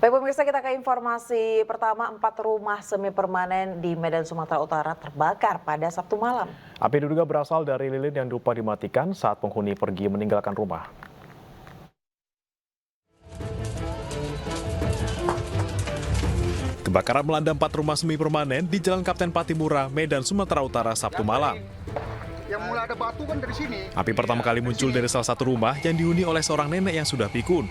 Baik pemirsa, kita ke informasi pertama. 4 rumah semi permanen di Medan, Sumatera Utara terbakar pada Sabtu malam. Api diduga berasal dari lilin yang lupa dimatikan saat penghuni pergi meninggalkan rumah. Kebakaran melanda 4 rumah semi permanen di Jalan Kapten Patimura, Medan, Sumatera Utara, Sabtu malam. Yang mulai ada batu kan dari sini. Api pertama kali muncul dari salah satu rumah yang dihuni oleh seorang nenek yang sudah pikun.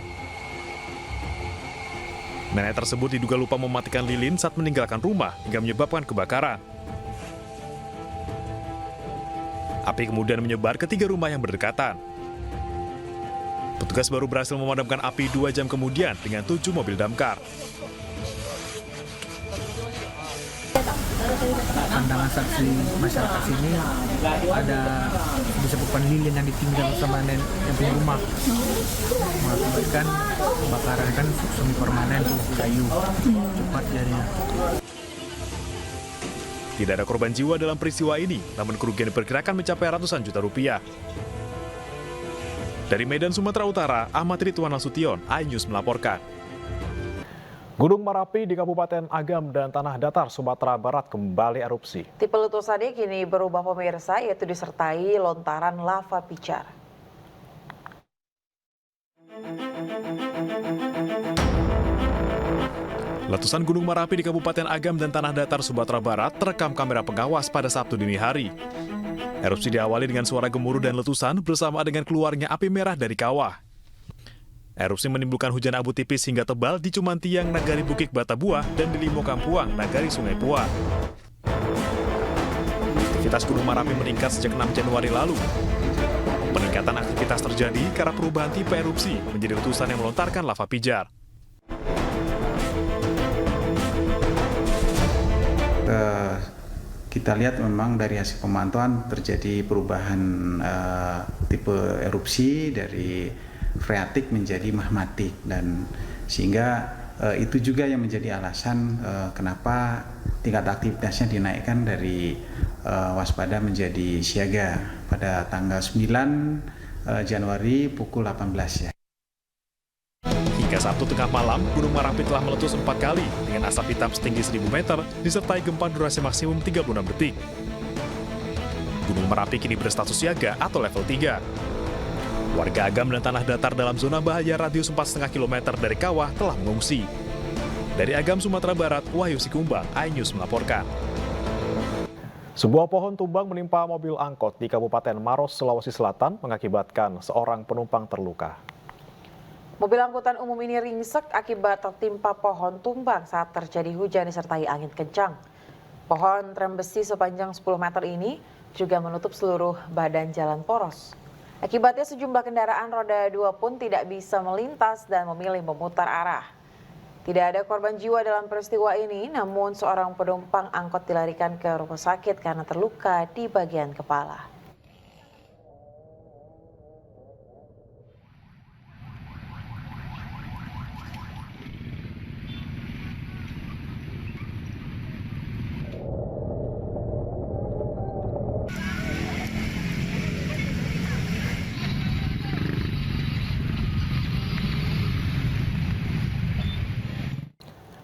Nenek tersebut diduga lupa mematikan lilin saat meninggalkan rumah hingga menyebabkan kebakaran. Api kemudian menyebar ke 3 rumah yang berdekatan. Petugas baru berhasil memadamkan api 2 jam kemudian dengan 7 mobil damkar. Pandangan saksi masyarakat sini ada disebutkan lilin yang ditinggal sama yang punya rumah, mengakibatkan kebakaran. Kan semi permanen tuh kayu cepat jadinya. Tidak ada korban jiwa dalam peristiwa ini, namun kerugian diperkirakan mencapai ratusan juta rupiah. Dari Medan, Sumatera Utara, Ahmad Ridwan Nasution, iNews melaporkan. Gunung Merapi di Kabupaten Agam dan Tanah Datar, Sumatera Barat kembali erupsi. Tipe letusannya kini berubah pemirsa, yaitu disertai lontaran lava pijar. Letusan Gunung Merapi di Kabupaten Agam dan Tanah Datar, Sumatera Barat terekam kamera pengawas pada Sabtu dini hari. Erupsi diawali dengan suara gemuruh dan letusan bersama dengan keluarnya api merah dari kawah. Erupsi menimbulkan hujan abu tipis hingga tebal di Cumantiang, Nagari Bukit Batabuah, dan di Limo Kampuang, Nagari Sungai Puah. Aktivitas Gunung Merapi meningkat sejak 6 Januari lalu. Peningkatan aktivitas terjadi karena perubahan tipe erupsi menjadi letusan yang melontarkan lava pijar. Kita lihat memang dari hasil pemantauan terjadi perubahan tipe erupsi dari freatik menjadi magmatik, dan sehingga itu juga yang menjadi alasan kenapa tingkat aktivitasnya dinaikkan dari waspada menjadi siaga pada tanggal 9 Januari pukul 18 ya. Hingga Sabtu tengah malam, Gunung Merapi telah meletus 4 kali dengan asap hitam setinggi 1000 meter disertai gempa durasi maksimum 36 detik. Gunung Merapi kini berstatus siaga atau level 3. Warga Agam dan Tanah Datar dalam zona bahaya radius 4,5 km dari kawah telah mengungsi. Dari Agam, Sumatera Barat, Wahyu Sikumbang, iNews melaporkan. Sebuah pohon tumbang menimpa mobil angkot di Kabupaten Maros, Sulawesi Selatan mengakibatkan seorang penumpang terluka. Mobil angkutan umum ini ringsek akibat tertimpa pohon tumbang saat terjadi hujan disertai angin kencang. Pohon trem besi sepanjang 10 meter ini juga menutup seluruh badan jalan poros. Akibatnya sejumlah kendaraan roda 2 pun tidak bisa melintas dan memilih memutar arah. Tidak ada korban jiwa dalam peristiwa ini, namun seorang penumpang angkot dilarikan ke rumah sakit karena terluka di bagian kepala.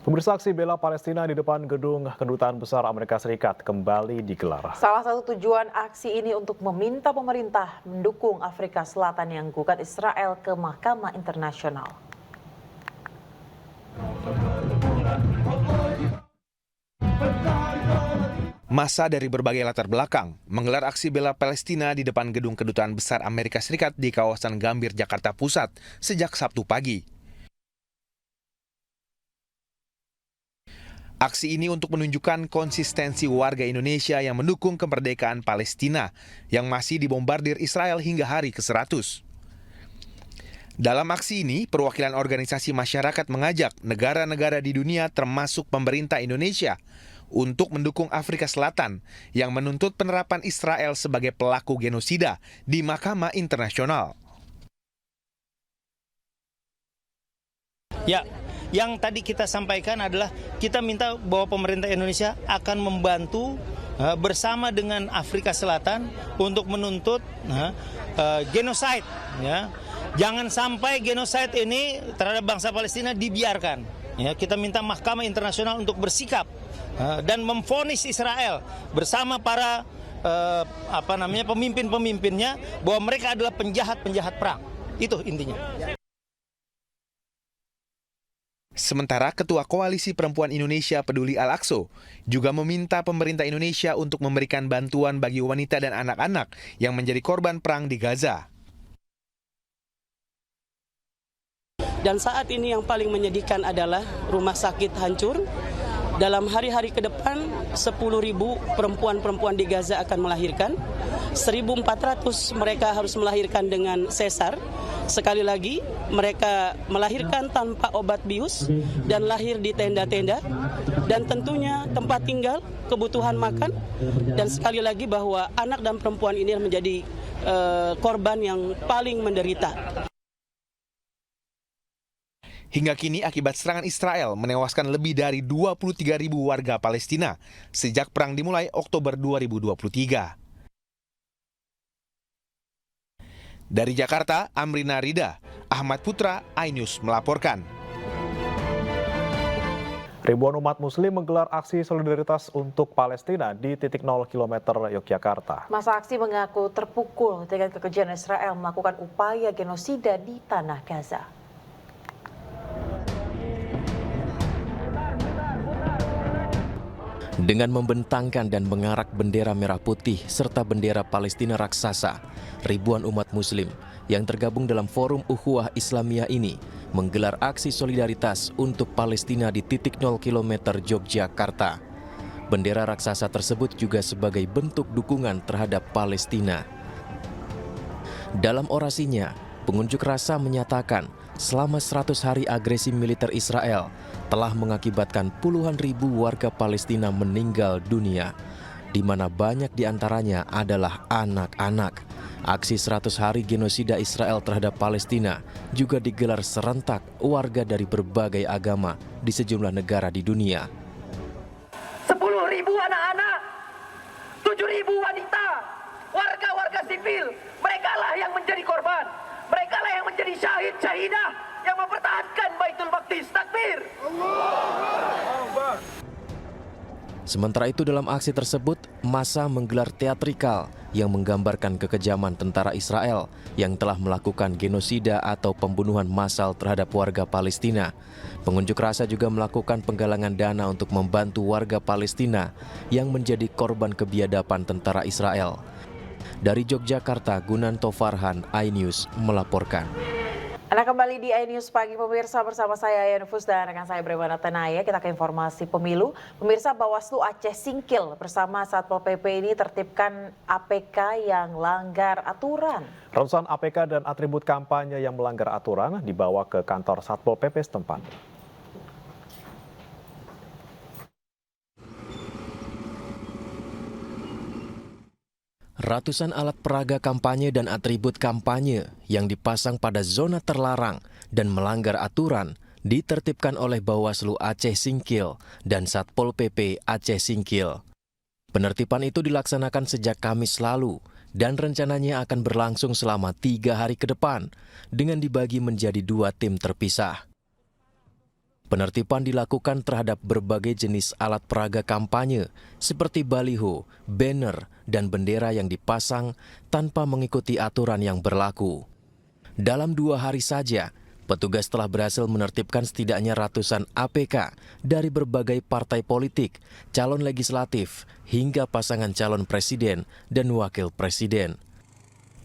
Pemirsa, aksi bela Palestina di depan gedung Kedutaan Besar Amerika Serikat kembali digelar. Salah satu tujuan aksi ini untuk meminta pemerintah mendukung Afrika Selatan yang gugat Israel ke Mahkamah Internasional. Massa dari berbagai latar belakang menggelar aksi bela Palestina di depan gedung Kedutaan Besar Amerika Serikat di kawasan Gambir, Jakarta Pusat sejak Sabtu pagi. Aksi ini untuk menunjukkan konsistensi warga Indonesia yang mendukung kemerdekaan Palestina yang masih dibombardir Israel hingga hari ke-100. Dalam aksi ini, perwakilan organisasi masyarakat mengajak negara-negara di dunia termasuk pemerintah Indonesia untuk mendukung Afrika Selatan yang menuntut penerapan Israel sebagai pelaku genosida di Mahkamah Internasional. Ya, yang tadi kita sampaikan adalah kita minta bahwa pemerintah Indonesia akan membantu bersama dengan Afrika Selatan untuk menuntut genosida. Ya. Jangan sampai genosida ini terhadap bangsa Palestina dibiarkan. ya, kita minta Mahkamah Internasional untuk bersikap dan memvonis Israel bersama para pemimpin-pemimpinnya bahwa mereka adalah penjahat-penjahat perang. Itu intinya. Sementara Ketua Koalisi Perempuan Indonesia Peduli Al-Aqsa juga meminta pemerintah Indonesia untuk memberikan bantuan bagi wanita dan anak-anak yang menjadi korban perang di Gaza. Dan saat ini yang paling menyedihkan adalah rumah sakit hancur. Dalam hari-hari ke depan 10.000 perempuan-perempuan di Gaza akan melahirkan. 1.400 mereka harus melahirkan dengan sesar. Sekali lagi mereka melahirkan tanpa obat bius dan lahir di tenda-tenda. Dan tentunya tempat tinggal, kebutuhan makan. Dan sekali lagi bahwa anak dan perempuan ini menjadi korban yang paling menderita. Hingga kini akibat serangan Israel menewaskan lebih dari 23.000 warga Palestina sejak perang dimulai Oktober 2023. Dari Jakarta, Amrina Rida, Ahmad Putra, iNews melaporkan. Ribuan umat muslim menggelar aksi solidaritas untuk Palestina di titik 0 km Yogyakarta. Masa aksi mengaku terpukul dengan kekejian Israel melakukan upaya genosida di tanah Gaza. Dengan membentangkan dan mengarak bendera merah putih serta bendera Palestina raksasa, ribuan umat muslim yang tergabung dalam Forum Ukhuwah Islamiyah ini menggelar aksi solidaritas untuk Palestina di titik 0 km Yogyakarta. Bendera raksasa tersebut juga sebagai bentuk dukungan terhadap Palestina. Dalam orasinya, pengunjuk rasa menyatakan selama 100 hari agresi militer Israel telah mengakibatkan puluhan ribu warga Palestina meninggal dunia, di mana banyak diantaranya adalah anak-anak. Aksi 100 hari genosida Israel terhadap Palestina juga digelar serentak warga dari berbagai agama di sejumlah negara di dunia. 10.000 anak-anak, 7.000 wanita, warga-warga sipil, merekalah yang menjadi korban. Mereka lah yang menjadi syahid-syahidah yang mempertahankan Baitul Maqdis. Takbir! Sementara itu dalam aksi tersebut, massa menggelar teatrikal yang menggambarkan kekejaman tentara Israel yang telah melakukan genosida atau pembunuhan massal terhadap warga Palestina. Pengunjuk rasa juga melakukan penggalangan dana untuk membantu warga Palestina yang menjadi korban kebiadaban tentara Israel. Dari Yogyakarta, Gunanto Farhan, iNews melaporkan. Anda kembali di iNews Pagi pemirsa bersama saya Yanufus dan rekan saya Bremana Tenaya. Kita ke informasi pemilu. Pemirsa, Bawaslu Aceh Singkil bersama Satpol PP ini tertibkan APK yang langgar aturan. Ratusan APK dan atribut kampanye yang melanggar aturan dibawa ke kantor Satpol PP setempat. Ratusan alat peraga kampanye dan atribut kampanye yang dipasang pada zona terlarang dan melanggar aturan ditertibkan oleh Bawaslu Aceh Singkil dan Satpol PP Aceh Singkil. Penertiban itu dilaksanakan sejak Kamis lalu dan rencananya akan berlangsung selama 3 hari ke depan dengan dibagi menjadi 2 tim terpisah. Penertiban dilakukan terhadap berbagai jenis alat peraga kampanye seperti baliho, banner, dan bendera yang dipasang tanpa mengikuti aturan yang berlaku. Dalam 2 hari saja, petugas telah berhasil menertibkan setidaknya ratusan APK dari berbagai partai politik, calon legislatif, hingga pasangan calon presiden dan wakil presiden.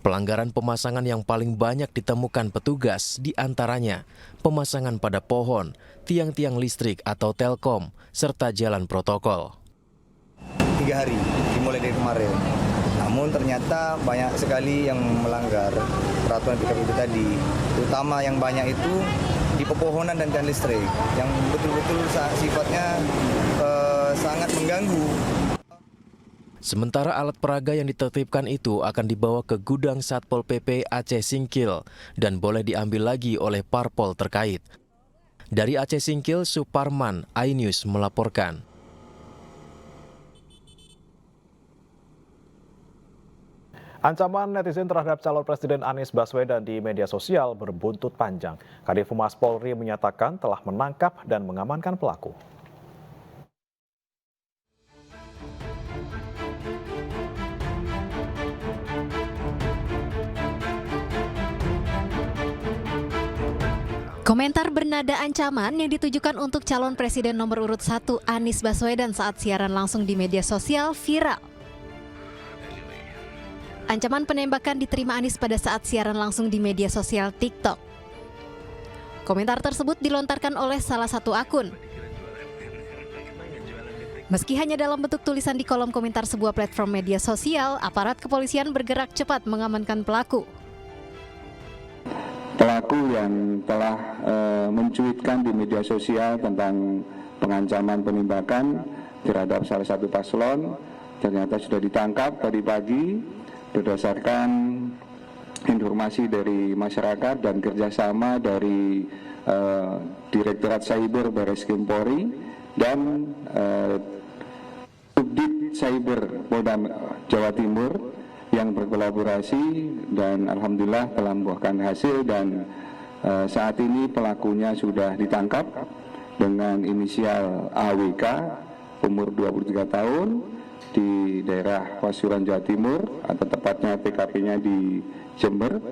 Pelanggaran pemasangan yang paling banyak ditemukan petugas diantaranya pemasangan pada pohon, tiang-tiang listrik atau telkom, serta jalan protokol. 3 hari dimulai dari kemarin. Namun ternyata banyak sekali yang melanggar peraturan PKP itu tadi. Terutama yang banyak itu di pepohonan dan tiang listrik yang betul-betul sifatnya sangat mengganggu. Sementara alat peraga yang ditertibkan itu akan dibawa ke gudang Satpol PP Aceh Singkil dan boleh diambil lagi oleh parpol terkait. Dari Aceh Singkil, Suparman, iNews melaporkan. Ancaman netizen terhadap calon Presiden Anies Baswedan di media sosial berbuntut panjang. Kadif Humas Polri menyatakan telah menangkap dan mengamankan pelaku. Komentar bernada ancaman yang ditujukan untuk calon Presiden nomor urut 1 Anies Baswedan saat siaran langsung di media sosial viral. Ancaman penembakan diterima Anies pada saat siaran langsung di media sosial TikTok. Komentar tersebut dilontarkan oleh salah satu akun. Meski hanya dalam bentuk tulisan di kolom komentar sebuah platform media sosial, aparat kepolisian bergerak cepat mengamankan pelaku. Pelaku yang telah mencuitkan di media sosial tentang pengancaman penembakan terhadap salah satu paslon ternyata sudah ditangkap tadi pagi berdasarkan informasi dari masyarakat dan kerjasama dari Direktorat Cyber Barreskrim Polri dan Subdit Cyber Polda Jawa Timur yang berkolaborasi dan alhamdulillah telah membuahkan hasil dan saat ini pelakunya sudah ditangkap dengan inisial AWK umur 23 tahun di daerah Pasuruan Jawa Timur atau tepatnya TKP-nya di Jember.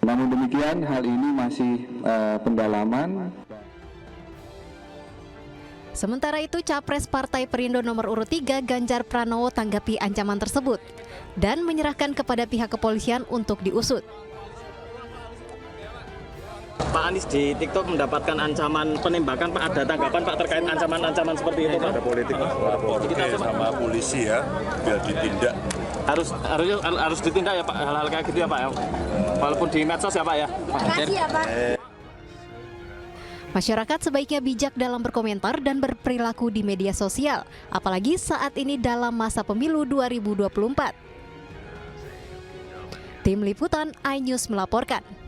Namun demikian hal ini masih pendalaman. Sementara itu, Capres Partai Perindo nomor urut 3 Ganjar Pranowo tanggapi ancaman tersebut dan menyerahkan kepada pihak kepolisian untuk diusut. Pak Anies di TikTok mendapatkan ancaman penembakan, Pak. Ada tanggapan Pak terkait ancaman-ancaman seperti itu, Pak? Ada politik sama polisi ya, biar ditindak. Harus ditindak ya Pak, hal-hal kayak gitu ya Pak ya. Walaupun di medsos ya Pak ya. Makasih ya Pak. Masyarakat sebaiknya bijak dalam berkomentar dan berperilaku di media sosial, apalagi saat ini dalam masa pemilu 2024. Tim Liputan iNews melaporkan.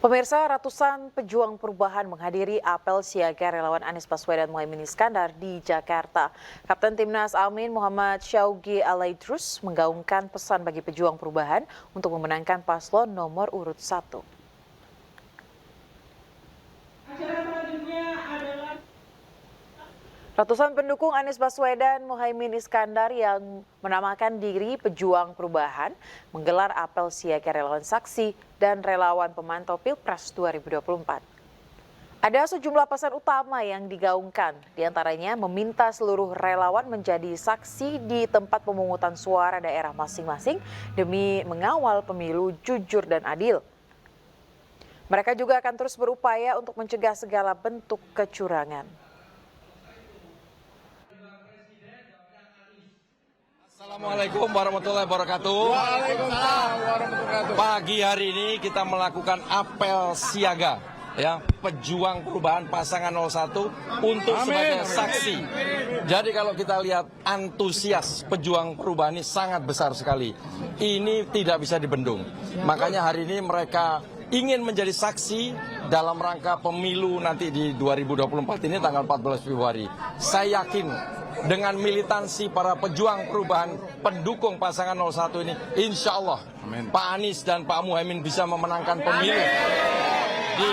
Pemirsa, ratusan pejuang perubahan menghadiri apel siaga relawan Anies Baswedan Muhaimin Iskandar di Jakarta. Kapten Timnas Amin Muhammad Syaugi Alaidrus menggaungkan pesan bagi pejuang perubahan untuk memenangkan paslon nomor urut 1. Ratusan pendukung Anies Baswedan Muhaimin Iskandar yang menamakan diri Pejuang Perubahan menggelar apel siaga relawan saksi dan relawan pemantau Pilpres 2024. Ada sejumlah pesan utama yang digaungkan, diantaranya meminta seluruh relawan menjadi saksi di tempat pemungutan suara daerah masing-masing demi mengawal pemilu jujur dan adil. Mereka juga akan terus berupaya untuk mencegah segala bentuk kecurangan. Assalamualaikum warahmatullahi wabarakatuh. Waalaikumsalam warahmatullahi wabarakatuh. Pagi hari ini kita melakukan apel siaga ya, pejuang perubahan pasangan 01 untuk sebagai saksi. Jadi kalau kita lihat antusias pejuang perubahan ini sangat besar sekali. Ini tidak bisa dibendung. Makanya hari ini mereka ingin menjadi saksi dalam rangka pemilu nanti di 2024 ini tanggal 14 Februari. Saya yakin dengan militansi para pejuang perubahan pendukung pasangan 01 ini, insya Allah Pak Anies dan Pak Muhaimin bisa memenangkan pemilu di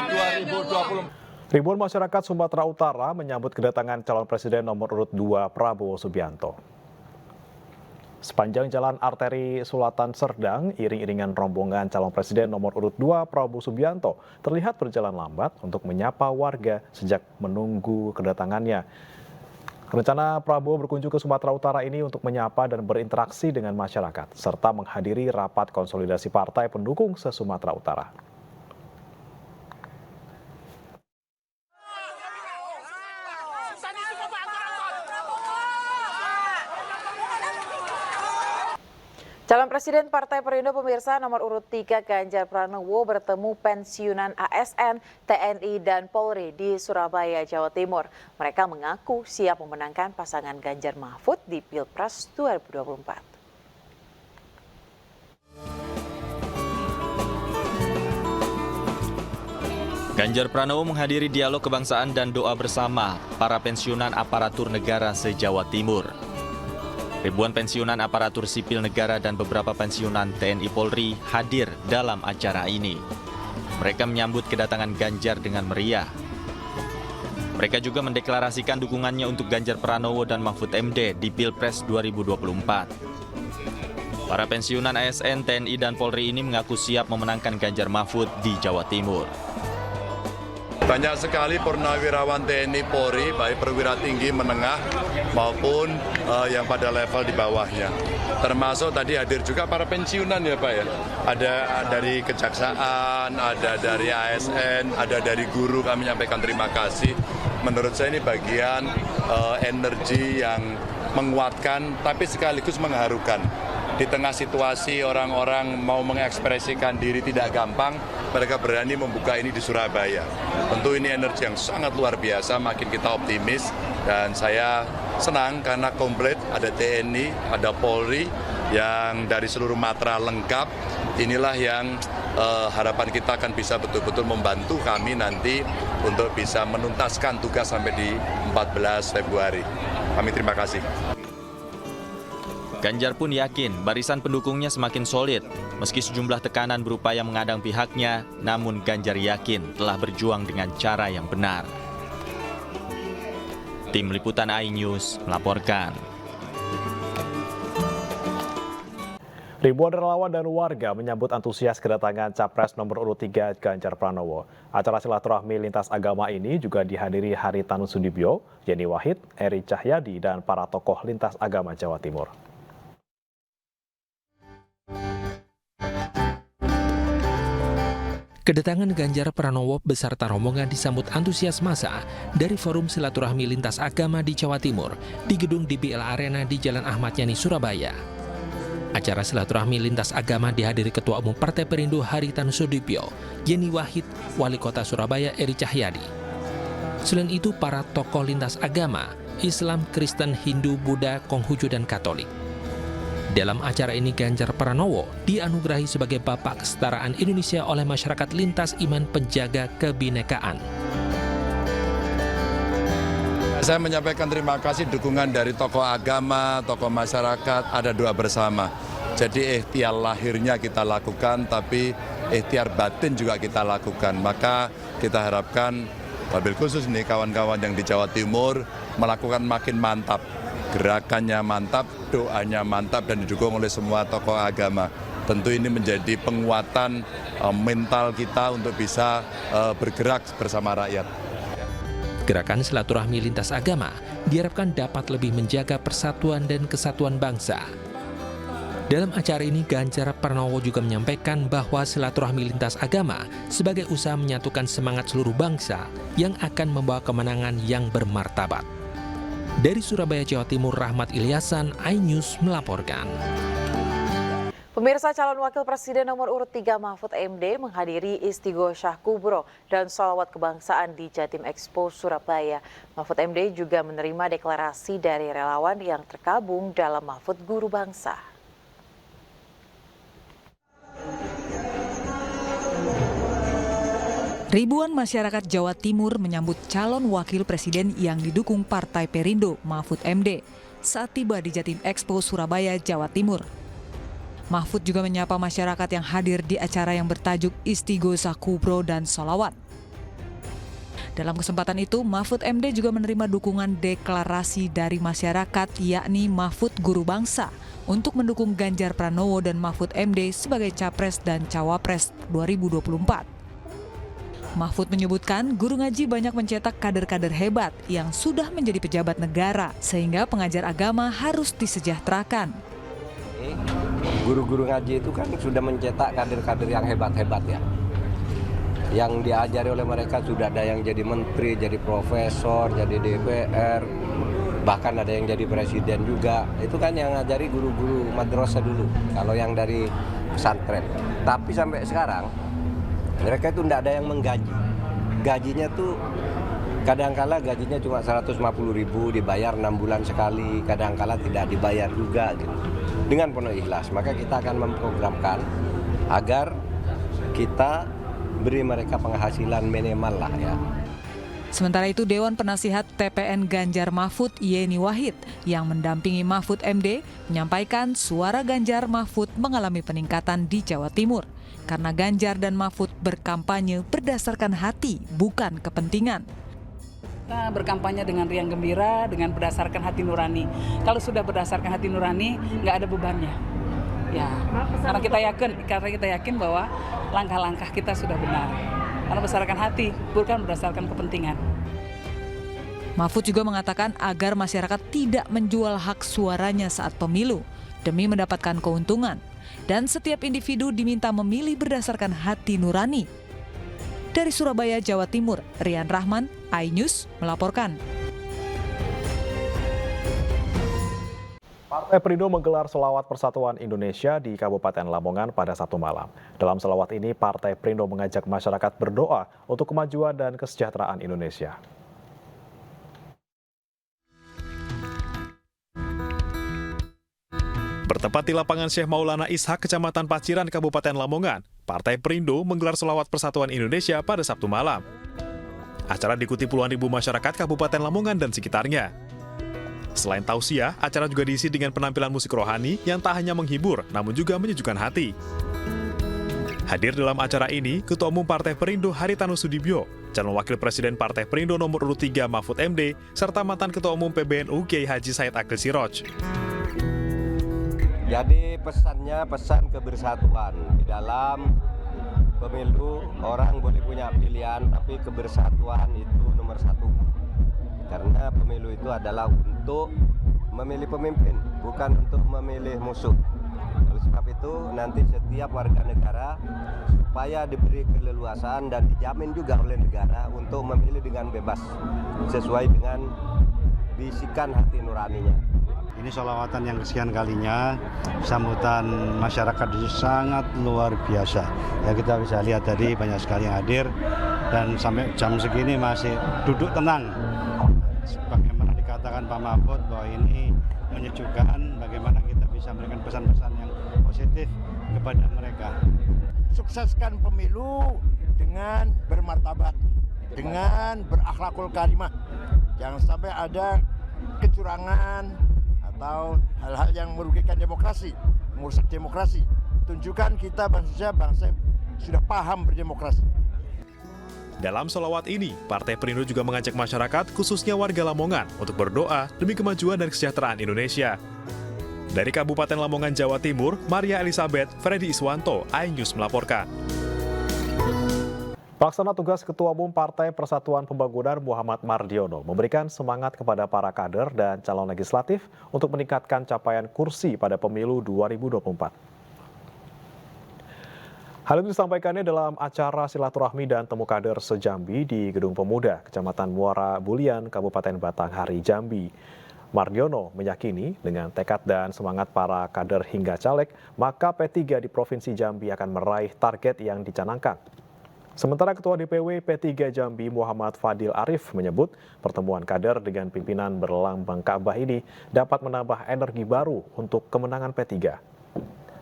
2024. Ribuan masyarakat Sumatera Utara menyambut kedatangan calon presiden nomor urut 2 Prabowo Subianto. Sepanjang jalan arteri Sulatan Serdang, iring-iringan rombongan calon presiden nomor urut 2 Prabowo Subianto terlihat berjalan lambat untuk menyapa warga sejak menunggu kedatangannya. Rencana Prabowo berkunjung ke Sumatera Utara ini untuk menyapa dan berinteraksi dengan masyarakat, serta menghadiri rapat konsolidasi partai pendukung se-Sumatera Utara. Calon Presiden Partai Perindo pemirsa nomor urut 3 Ganjar Pranowo bertemu pensiunan ASN, TNI, dan Polri di Surabaya, Jawa Timur. Mereka mengaku siap memenangkan pasangan Ganjar Mahfud di Pilpres 2024. Ganjar Pranowo menghadiri dialog kebangsaan dan doa bersama para pensiunan aparatur negara se-Jawa Timur. Ribuan pensiunan aparatur sipil negara dan beberapa pensiunan TNI Polri hadir dalam acara ini. Mereka menyambut kedatangan Ganjar dengan meriah. Mereka juga mendeklarasikan dukungannya untuk Ganjar Pranowo dan Mahfud MD di Pilpres 2024. Para pensiunan ASN, TNI, dan Polri ini mengaku siap memenangkan Ganjar Mahfud di Jawa Timur. Banyak sekali purnawirawan TNI Polri, baik perwira tinggi, menengah, maupun yang pada level di bawahnya. Termasuk tadi hadir juga para pensiunan ya Pak ya. Ada dari kejaksaan, ada dari ASN, ada dari guru, kami menyampaikan terima kasih. Menurut saya ini bagian energi yang menguatkan tapi sekaligus mengharukan. Di tengah situasi orang-orang mau mengekspresikan diri tidak gampang, mereka berani membuka ini di Surabaya. Tentu ini energi yang sangat luar biasa, makin kita optimis. Dan saya senang karena komplit, ada TNI, ada Polri, yang dari seluruh matra lengkap. Inilah yang harapan kita akan bisa betul-betul membantu kami nanti untuk bisa menuntaskan tugas sampai di 14 Februari. Kami terima kasih. Ganjar pun yakin barisan pendukungnya semakin solid. Meski sejumlah tekanan berupaya mengadang pihaknya, namun Ganjar yakin telah berjuang dengan cara yang benar. Tim Liputan iNews melaporkan. Ribuan relawan dan warga menyambut antusias kedatangan Capres nomor urut 3 Ganjar Pranowo. Acara silaturahmi lintas agama ini juga dihadiri Haritanu Sudibyo, Yeni Wahid, Eri Cahyadi, dan para tokoh lintas agama Jawa Timur. Kedatangan Ganjar Pranowo beserta rombongan disambut antusias massa dari Forum Silaturahmi Lintas Agama di Jawa Timur di Gedung DBL Arena di Jalan Ahmad Yani, Surabaya. Acara silaturahmi lintas agama dihadiri Ketua Umum Partai Perindo Haritanu Sudibyo, Yeni Wahid, Wali Kota Surabaya Eri Cahyadi. Selain itu, para tokoh lintas agama, Islam, Kristen, Hindu, Buddha, Konghucu, dan Katolik. Dalam acara ini Ganjar Pranowo dianugerahi sebagai Bapak Kesetaraan Indonesia oleh masyarakat lintas iman penjaga kebinekaan. Saya menyampaikan terima kasih dukungan dari tokoh agama, tokoh masyarakat, ada doa bersama. Jadi ikhtiar lahirnya kita lakukan, tapi ikhtiar batin juga kita lakukan. Maka kita harapkan, wabil khusus nih kawan-kawan yang di Jawa Timur melakukan makin mantap. Gerakannya mantap, doanya mantap, dan didukung oleh semua tokoh agama. Tentu ini menjadi penguatan mental kita untuk bisa bergerak bersama rakyat. Gerakan silaturahmi lintas agama diharapkan dapat lebih menjaga persatuan dan kesatuan bangsa. Dalam acara ini, Ganjar Pranowo juga menyampaikan bahwa silaturahmi lintas agama sebagai usaha menyatukan semangat seluruh bangsa yang akan membawa kemenangan yang bermartabat. Dari Surabaya, Jawa Timur, Rahmat Ilyasan, iNews melaporkan. Pemirsa, calon wakil presiden nomor urut 3 Mahfud MD menghadiri Istighosyah Kubro dan sholawat kebangsaan di Jatim Expo Surabaya. Mahfud MD juga menerima deklarasi dari relawan yang tergabung dalam Mahfud Guru Bangsa. Ribuan masyarakat Jawa Timur menyambut calon wakil presiden yang didukung Partai Perindo, Mahfud MD, saat tiba di Jatim Expo Surabaya, Jawa Timur. Mahfud juga menyapa masyarakat yang hadir di acara yang bertajuk Istighosyah Kubro dan Sholawat. Dalam kesempatan itu, Mahfud MD juga menerima dukungan deklarasi dari masyarakat, yakni Mahfud Guru Bangsa, untuk mendukung Ganjar Pranowo dan Mahfud MD sebagai Capres dan Cawapres 2024. Mahfud menyebutkan guru ngaji banyak mencetak kader-kader hebat yang sudah menjadi pejabat negara, sehingga pengajar agama harus disejahterakan. Guru-guru ngaji itu kan sudah mencetak kader-kader yang hebat-hebat ya. Yang diajari oleh mereka sudah ada yang jadi menteri, jadi profesor, jadi DPR, bahkan ada yang jadi presiden juga. Itu kan yang ngajari guru-guru madrasah dulu, kalau yang dari pesantren. Tapi sampai sekarang mereka itu tidak ada yang menggaji. Gajinya tuh kadang-kala gajinya cuma 150.000, dibayar 6 bulan sekali, kadang-kala tidak dibayar juga gitu. Dengan penuh ikhlas, maka kita akan memprogramkan agar kita beri mereka penghasilan minimal lah ya. Sementara itu, Dewan Penasihat TPN Ganjar Mahfud Yeni Wahid yang mendampingi Mahfud MD menyampaikan suara Ganjar Mahfud mengalami peningkatan di Jawa Timur karena Ganjar dan Mahfud berkampanye berdasarkan hati, bukan kepentingan. Kita berkampanye dengan riang gembira, dengan berdasarkan hati nurani. Kalau sudah berdasarkan hati nurani, nggak ada bebannya. Ya, karena kita yakin bahwa langkah-langkah kita sudah benar. Karena berdasarkan hati, bukan berdasarkan kepentingan. Mahfud juga mengatakan agar masyarakat tidak menjual hak suaranya saat pemilu demi mendapatkan keuntungan. Dan setiap individu diminta memilih berdasarkan hati nurani. Dari Surabaya, Jawa Timur, Rian Rahman, iNews melaporkan. Partai Perindo menggelar Selawat Persatuan Indonesia di Kabupaten Lamongan pada Sabtu malam. Dalam selawat ini, Partai Perindo mengajak masyarakat berdoa untuk kemajuan dan kesejahteraan Indonesia. Bertempat di lapangan Syekh Maulana Ishak, Kecamatan Paciran, Kabupaten Lamongan, Partai Perindo menggelar Selawat Persatuan Indonesia pada Sabtu malam. Acara diikuti puluhan ribu masyarakat Kabupaten Lamongan dan sekitarnya. Selain tausiah, acara juga diisi dengan penampilan musik rohani yang tak hanya menghibur, namun juga menyejukkan hati. Hadir dalam acara ini, Ketua Umum Partai Perindo Haritanu Sudibyo, calon Wakil Presiden Partai Perindo nomor urut 3 Mahfud MD, serta mantan Ketua Umum PBNU Kiai Haji Said Akil Siroj. Jadi pesannya pesan kebersatuan. Di dalam pemilu orang boleh punya pilihan, tapi kebersatuan itu nomor satu. Karena pemilu itu adalah untuk memilih pemimpin, bukan untuk memilih musuh. Oleh sebab itu nanti setiap warga negara supaya diberi keleluasaan dan dijamin juga oleh negara untuk memilih dengan bebas sesuai dengan bisikan hati nuraninya. Ini sholawatan yang kesekian kalinya, sambutan masyarakat di sini sangat luar biasa. Ya, kita bisa lihat tadi banyak sekali yang hadir dan sampai jam segini masih duduk tenang. Bagaimana dikatakan Pak Mahfud bahwa ini menyejukkan, bagaimana kita bisa memberikan pesan-pesan yang positif kepada mereka. Sukseskan pemilu dengan bermartabat, dengan berakhlakul karimah. Jangan sampai ada kecurangan atau hal-hal yang merugikan demokrasi, merusak demokrasi. Tunjukkan kita bangsa yang sudah paham berdemokrasi. Dalam sholawat ini, Partai Perindo juga mengajak masyarakat, khususnya warga Lamongan, untuk berdoa demi kemajuan dan kesejahteraan Indonesia. Dari Kabupaten Lamongan, Jawa Timur, Maria Elizabeth, Freddy Iswanto, iNews melaporkan. Pelaksana tugas Ketua Umum Partai Persatuan Pembangunan Muhammad Mardiono memberikan semangat kepada para kader dan calon legislatif untuk meningkatkan capaian kursi pada pemilu 2024. Hal itu disampaikannya dalam acara silaturahmi dan temu kader se-Jambi di Gedung Pemuda, Kecamatan Muara Bulian, Kabupaten Batanghari, Jambi. Mardiono meyakini dengan tekad dan semangat para kader hingga caleg, maka P3 di Provinsi Jambi akan meraih target yang dicanangkan. Sementara Ketua DPW P3 Jambi Muhammad Fadil Arif menyebut pertemuan kader dengan pimpinan berlambang Ka'bah ini dapat menambah energi baru untuk kemenangan P3.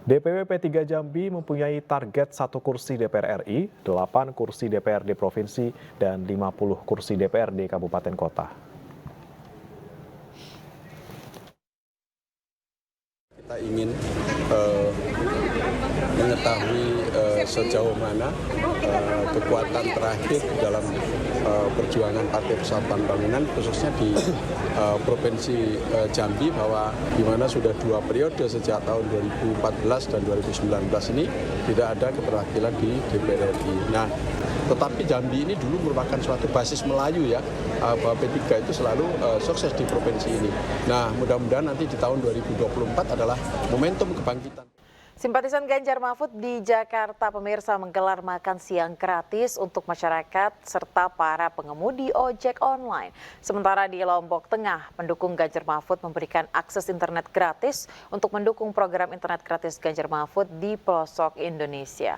DPW P3 Jambi mempunyai target 1 kursi DPR RI, 8 kursi DPRD Provinsi, dan 50 kursi DPRD Kabupaten Kota. Kita ingin mengetahui sejauh mana kekuatan terakhir dalam perjuangan Partai Persatuan Pembangunan, khususnya di Provinsi Jambi, bahwa di mana sudah 2 periode sejak tahun 2014 dan 2019 ini tidak ada keterwakilan di DPR RI. Nah, tetapi Jambi ini dulu merupakan suatu basis Melayu ya, bahwa P3 itu selalu sukses di provinsi ini. Nah, mudah-mudahan nanti di tahun 2024 adalah momentum kebangkitan. Simpatisan Ganjar Mahfud di Jakarta, pemirsa, menggelar makan siang gratis untuk masyarakat serta para pengemudi ojek online. Sementara di Lombok Tengah, pendukung Ganjar Mahfud memberikan akses internet gratis untuk mendukung program internet gratis Ganjar Mahfud di pelosok Indonesia.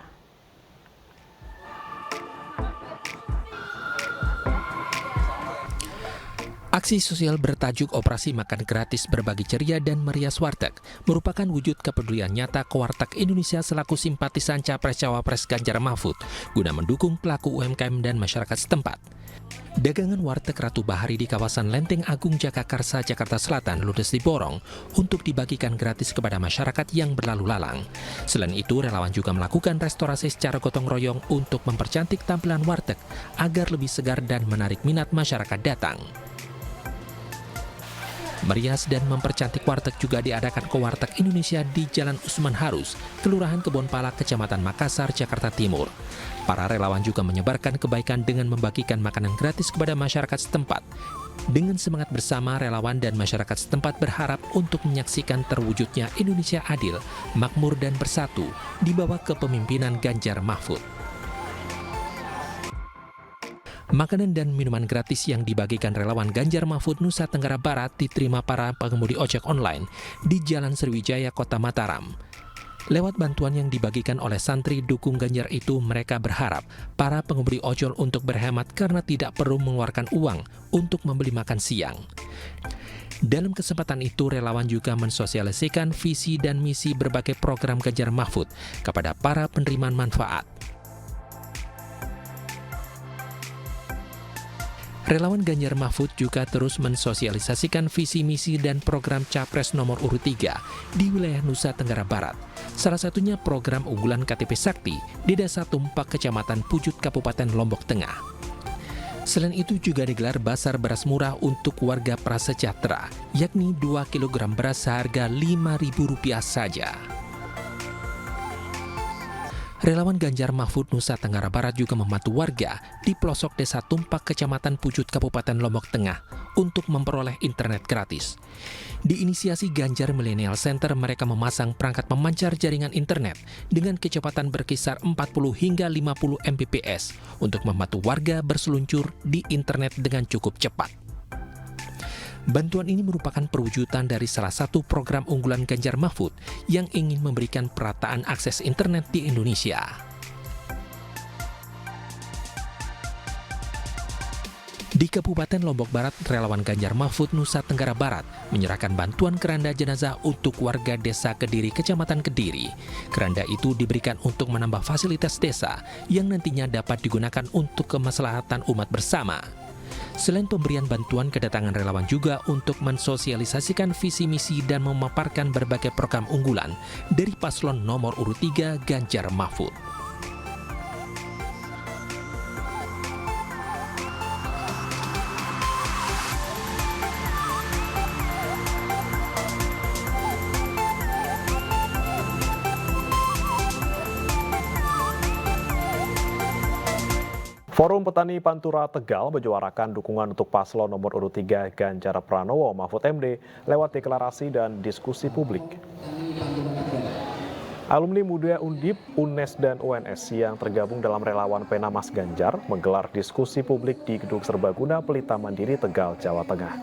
Aksi sosial bertajuk Operasi Makan Gratis Berbagi Ceria dan Merias Warteg merupakan wujud kepedulian nyata ke Warteg Indonesia selaku simpatisan Capres-Cawapres Ganjar Mahfud guna mendukung pelaku UMKM dan masyarakat setempat. Dagangan Warteg Ratu Bahari di kawasan Lenteng Agung Jagakarsa, Jakarta Selatan ludes diborong untuk dibagikan gratis kepada masyarakat yang berlalu lalang. Selain itu, relawan juga melakukan restorasi secara gotong royong untuk mempercantik tampilan warteg agar lebih segar dan menarik minat masyarakat datang. Merias dan mempercantik warteg juga diadakan ke Warteg Indonesia di Jalan Usman Harus, Kelurahan Kebonpala, Kecamatan Makassar, Jakarta Timur. Para relawan juga menyebarkan kebaikan dengan membagikan makanan gratis kepada masyarakat setempat. Dengan semangat bersama, relawan dan masyarakat setempat berharap untuk menyaksikan terwujudnya Indonesia adil, makmur dan bersatu di bawah kepemimpinan Ganjar Mahfud. Makanan dan minuman gratis yang dibagikan relawan Ganjar Mahfud Nusa Tenggara Barat diterima para pengemudi ojek online di Jalan Sriwijaya, Kota Mataram. Lewat bantuan yang dibagikan oleh santri dukung Ganjar itu, mereka berharap para pengemudi ojol untuk berhemat karena tidak perlu mengeluarkan uang untuk membeli makan siang. Dalam kesempatan itu, relawan juga mensosialisasikan visi dan misi berbagai program Ganjar Mahfud kepada para penerima manfaat. Relawan Ganjar Mahfud juga terus mensosialisasikan visi misi dan program Capres nomor urut 3 di wilayah Nusa Tenggara Barat. Salah satunya program unggulan KTP Sakti di Desa Tumpak, Kecamatan Pujut, Kabupaten Lombok Tengah. Selain itu juga digelar basar beras murah untuk warga prasejahtera, yakni 2 kg beras seharga Rp5.000 saja. Relawan Ganjar Mahfud Nusa Tenggara Barat juga membantu warga di pelosok Desa Tumpak, Kecamatan Pujut, Kabupaten Lombok Tengah untuk memperoleh internet gratis. Di inisiasi Ganjar Millennial Center, mereka memasang perangkat pemancar jaringan internet dengan kecepatan berkisar 40 hingga 50 Mbps untuk membantu warga berseluncur di internet dengan cukup cepat. Bantuan ini merupakan perwujudan dari salah satu program unggulan Ganjar Mahfud yang ingin memberikan perataan akses internet di Indonesia. Di Kabupaten Lombok Barat, relawan Ganjar Mahfud Nusa Tenggara Barat menyerahkan bantuan keranda jenazah untuk warga Desa Kediri, Kecamatan Kediri. Keranda itu diberikan untuk menambah fasilitas desa yang nantinya dapat digunakan untuk kemaslahatan umat bersama. Selain pemberian bantuan, kedatangan relawan juga untuk mensosialisasikan visi misi dan memaparkan berbagai program unggulan dari paslon nomor urut 3 Ganjar Mahfud. Forum Petani Pantura Tegal menyuarakan dukungan untuk paslon nomor urut 3 Ganjar Pranowo Mahfud MD lewat deklarasi dan diskusi publik. Alumni muda Undip, UNES, dan UNS yang tergabung dalam relawan Pena Mas Ganjar menggelar diskusi publik di Gedung Serbaguna Pelita Mandiri, Tegal, Jawa Tengah.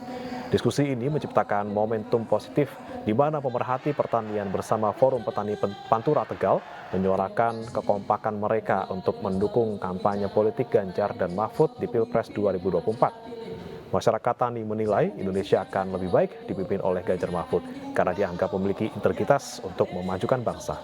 Diskusi ini menciptakan momentum positif di mana pemerhati pertanian bersama Forum Petani Pantura Tegal menyuarakan kekompakan mereka untuk mendukung kampanye politik Ganjar dan Mahfud di Pilpres 2024. Masyarakat tani menilai Indonesia akan lebih baik dipimpin oleh Ganjar Mahfud karena dianggap memiliki integritas untuk memajukan bangsa.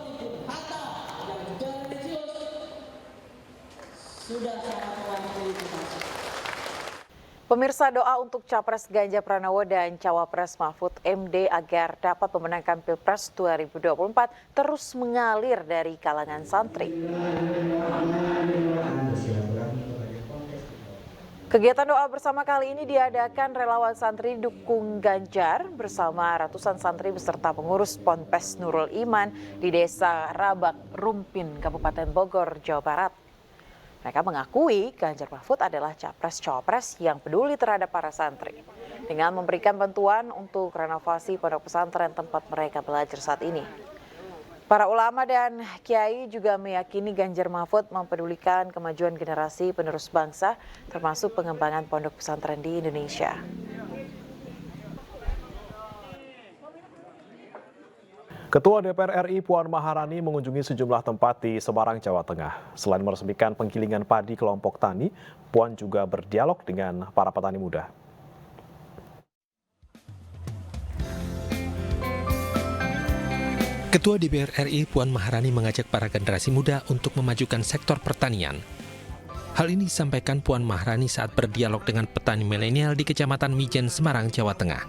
Pemirsa, doa untuk Capres Ganjar Pranowo dan Cawapres Mahfud MD agar dapat memenangkan Pilpres 2024 terus mengalir dari kalangan santri. Kegiatan doa bersama kali ini diadakan relawan santri dukung Ganjar bersama ratusan santri beserta pengurus Ponpes Nurul Iman di Desa Rabak, Rumpin, Kabupaten Bogor, Jawa Barat. Mereka mengakui Ganjar Mahfud adalah capres-cawapres yang peduli terhadap para santri dengan memberikan bantuan untuk renovasi pondok pesantren tempat mereka belajar saat ini. Para ulama dan kiai juga meyakini Ganjar Mahfud mempedulikan kemajuan generasi penerus bangsa termasuk pengembangan pondok pesantren di Indonesia. Ketua DPR RI Puan Maharani mengunjungi sejumlah tempat di Semarang, Jawa Tengah. Selain meresmikan penggilingan padi kelompok tani, Puan juga berdialog dengan para petani muda. Ketua DPR RI Puan Maharani mengajak para generasi muda untuk memajukan sektor pertanian. Hal ini disampaikan Puan Maharani saat berdialog dengan petani milenial di Kecamatan Mijen, Semarang, Jawa Tengah.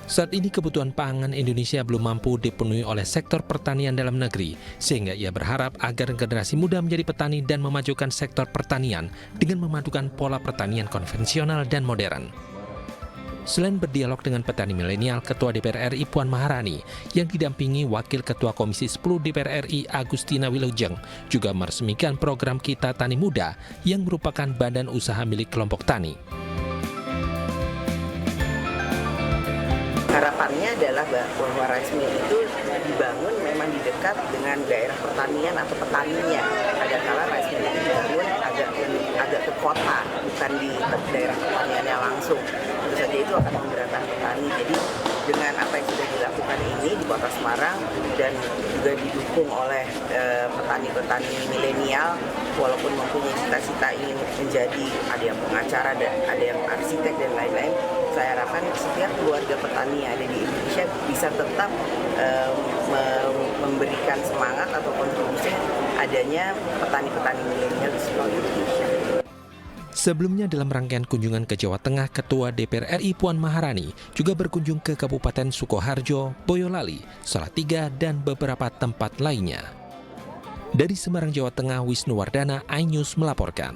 Saat ini kebutuhan pangan Indonesia belum mampu dipenuhi oleh sektor pertanian dalam negeri, sehingga ia berharap agar generasi muda menjadi petani dan memajukan sektor pertanian dengan memadukan pola pertanian konvensional dan modern. Selain berdialog dengan petani milenial, Ketua DPR RI Puan Maharani yang didampingi Wakil Ketua Komisi 10 DPR RI Agustina Wilujeng juga meresmikan program Kita Tani Muda yang merupakan badan usaha milik kelompok tani. Harapannya adalah bahwa rice mill itu dibangun memang di dekat dengan daerah pertanian atau petaninya. Kadang-kala rice mill itu dibangun agak ke kota, bukan di daerah pertaniannya langsung. Tentu saja itu akan memberatkan petani. Jadi dengan apa yang sudah dilakukan ini di Kota Semarang dan juga didukung oleh petani-petani milenial, walaupun mempunyai cita-cita ingin menjadi ada yang pengacara dan ada yang arsitek dan lain-lain, saya harapkan setiap keluarga petani yang ada di Indonesia bisa tetap memberikan semangat atau kontribusi adanya petani-petani milenial di seluruh Indonesia. Sebelumnya dalam rangkaian kunjungan ke Jawa Tengah, Ketua DPR RI Puan Maharani juga berkunjung ke Kabupaten Sukoharjo, Boyolali, Salatiga, dan beberapa tempat lainnya. Dari Semarang, Jawa Tengah, Wisnuwardana, iNews melaporkan.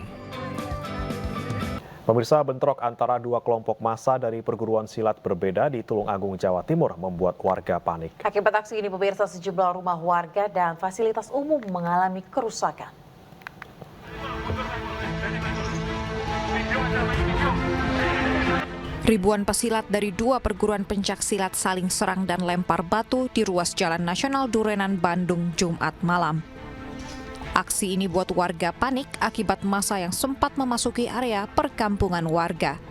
Pemirsa, bentrok antara dua kelompok massa dari perguruan silat berbeda di Tulungagung, Jawa Timur membuat warga panik. Akibat aksi ini, pemirsa, sejumlah rumah warga dan fasilitas umum mengalami kerusakan. Ribuan pesilat dari dua perguruan pencaksilat saling serang dan lempar batu di ruas Jalan Nasional Durenan, Bandung, Jumat malam. Aksi ini buat warga panik akibat massa yang sempat memasuki area perkampungan warga.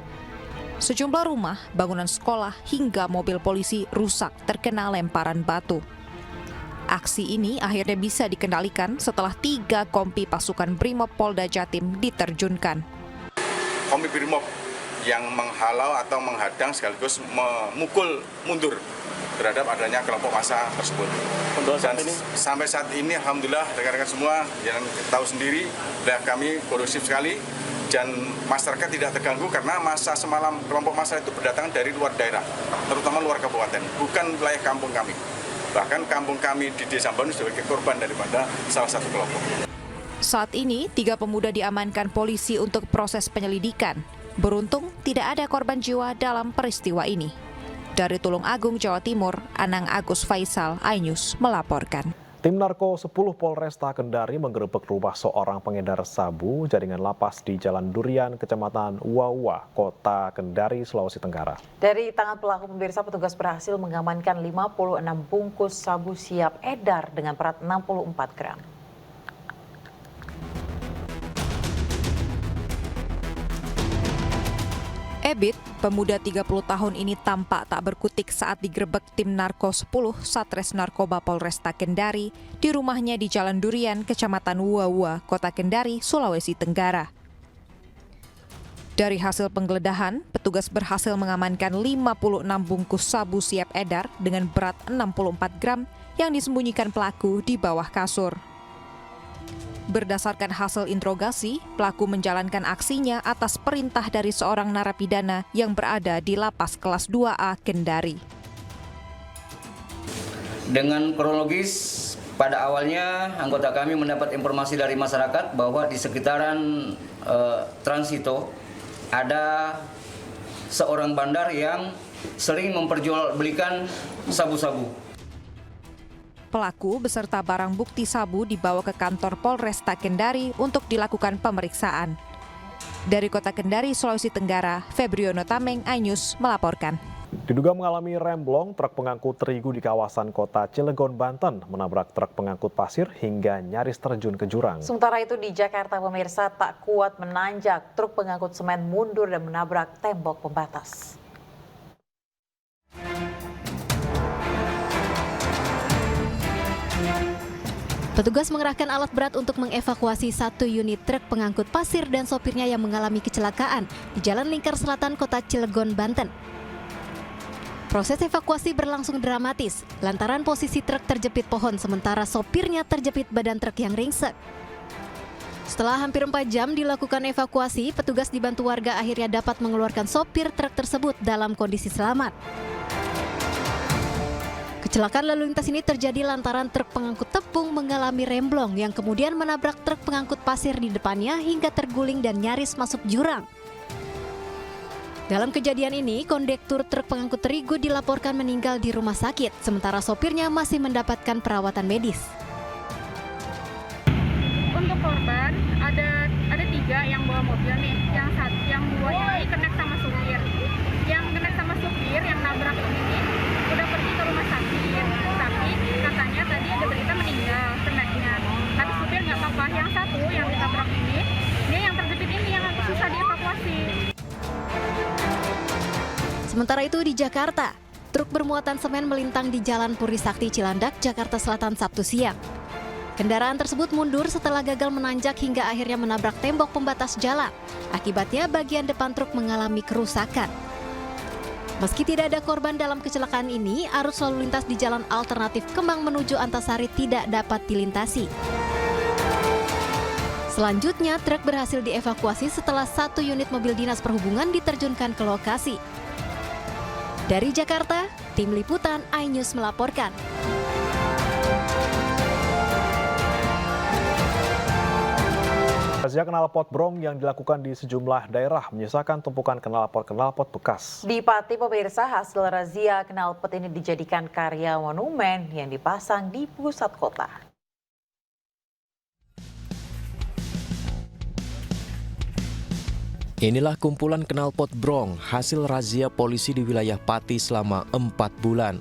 Sejumlah rumah, bangunan sekolah, hingga mobil polisi rusak terkena lemparan batu. Aksi ini akhirnya bisa dikendalikan setelah 3 kompi pasukan Brimob Polda Jatim diterjunkan. Kompi Brimob yang menghalau atau menghadang sekaligus memukul mundur terhadap adanya kelompok massa tersebut. Dan sampai saat ini alhamdulillah rekan-rekan semua yang tahu sendiri wilayah kami kondusif sekali dan masyarakat tidak terganggu karena massa semalam kelompok massa itu berdatangan dari luar daerah, terutama luar kabupaten, bukan wilayah kampung kami. Bahkan kampung kami di Desa Bandung sebagai korban daripada salah satu kelompok. Saat ini 3 pemuda diamankan polisi untuk proses penyelidikan. Beruntung tidak ada korban jiwa dalam peristiwa ini. Dari Tulungagung, Jawa Timur, Anang Agus Faisal, iNews melaporkan. Tim Narko 10 Polresta Kendari menggerebek rumah seorang pengedar sabu jaringan lapas di Jalan Durian, Kecamatan Wawa, Kota Kendari, Sulawesi Tenggara. Dari tangan pelaku, pemirsa, petugas berhasil mengamankan 56 bungkus sabu siap edar dengan berat 64 gram. Ebit, pemuda 30 tahun ini tampak tak berkutik saat digerebek tim Narko 10 Satres Narkoba Polresta Kendari di rumahnya di Jalan Durian, Kecamatan Wawa, Kota Kendari, Sulawesi Tenggara. Dari hasil penggeledahan, petugas berhasil mengamankan 56 bungkus sabu siap edar dengan berat 64 gram yang disembunyikan pelaku di bawah kasur. Berdasarkan hasil interogasi, pelaku menjalankan aksinya atas perintah dari seorang narapidana yang berada di Lapas Kelas 2A Kendari. Dengan kronologis, pada awalnya anggota kami mendapat informasi dari masyarakat bahwa di sekitaran Transito ada seorang bandar yang sering memperjualbelikan sabu-sabu. Pelaku beserta barang bukti sabu dibawa ke kantor Polresta Kendari untuk dilakukan pemeriksaan. Dari Kota Kendari, Sulawesi Tenggara, Febriono Tameng, iNews melaporkan. Diduga mengalami remblong, truk pengangkut terigu di kawasan Kota Cilegon, Banten menabrak truk pengangkut pasir hingga nyaris terjun ke jurang. Sementara itu di Jakarta, pemirsa, tak kuat menanjak, truk pengangkut semen mundur dan menabrak tembok pembatas. Petugas mengerahkan alat berat untuk mengevakuasi 1 unit truk pengangkut pasir dan sopirnya yang mengalami kecelakaan di Jalan Lingkar Selatan, Kota Cilegon, Banten. Proses evakuasi berlangsung dramatis lantaran posisi truk terjepit pohon sementara sopirnya terjepit badan truk yang ringsek. Setelah hampir 4 jam dilakukan evakuasi, petugas dibantu warga akhirnya dapat mengeluarkan sopir truk tersebut dalam kondisi selamat. Kecelakaan lalu lintas ini terjadi lantaran truk pengangkut tepung mengalami remblong yang kemudian menabrak truk pengangkut pasir di depannya hingga terguling dan nyaris masuk jurang. Dalam kejadian ini, kondektur truk pengangkut terigu dilaporkan meninggal di rumah sakit, sementara sopirnya masih mendapatkan perawatan medis. Untuk korban ada 3 yang bawa mobil nih, yang 2 ini connect sama supir. Yang connect sama supir yang nabrak ini udah pergi ke rumah sakit, tapi katanya tadi ada berita meninggal connectnya. Tapi supir nggak apa-apa. Yang 1 yang ditabrak ini yang terjepit ini yang susah dievakuasi. Sementara itu di Jakarta, truk bermuatan semen melintang di Jalan Puri Sakti Cilandak, Jakarta Selatan Sabtu siang. Kendaraan tersebut mundur setelah gagal menanjak hingga akhirnya menabrak tembok pembatas jalan. Akibatnya bagian depan truk mengalami kerusakan. Meski tidak ada korban dalam kecelakaan ini, arus lalu lintas di jalan alternatif Kemang menuju Antasari tidak dapat dilintasi. Selanjutnya, truk berhasil dievakuasi setelah 1 unit mobil dinas perhubungan diterjunkan ke lokasi. Dari Jakarta, tim liputan iNews melaporkan. Razia knalpot brong yang dilakukan di sejumlah daerah menyisakan tumpukan knalpot bekas. Di Pati, pemirsa, hasil razia knalpot ini dijadikan karya monumen yang dipasang di pusat kota. Inilah kumpulan knalpot brong hasil razia polisi di wilayah Pati selama 4 bulan.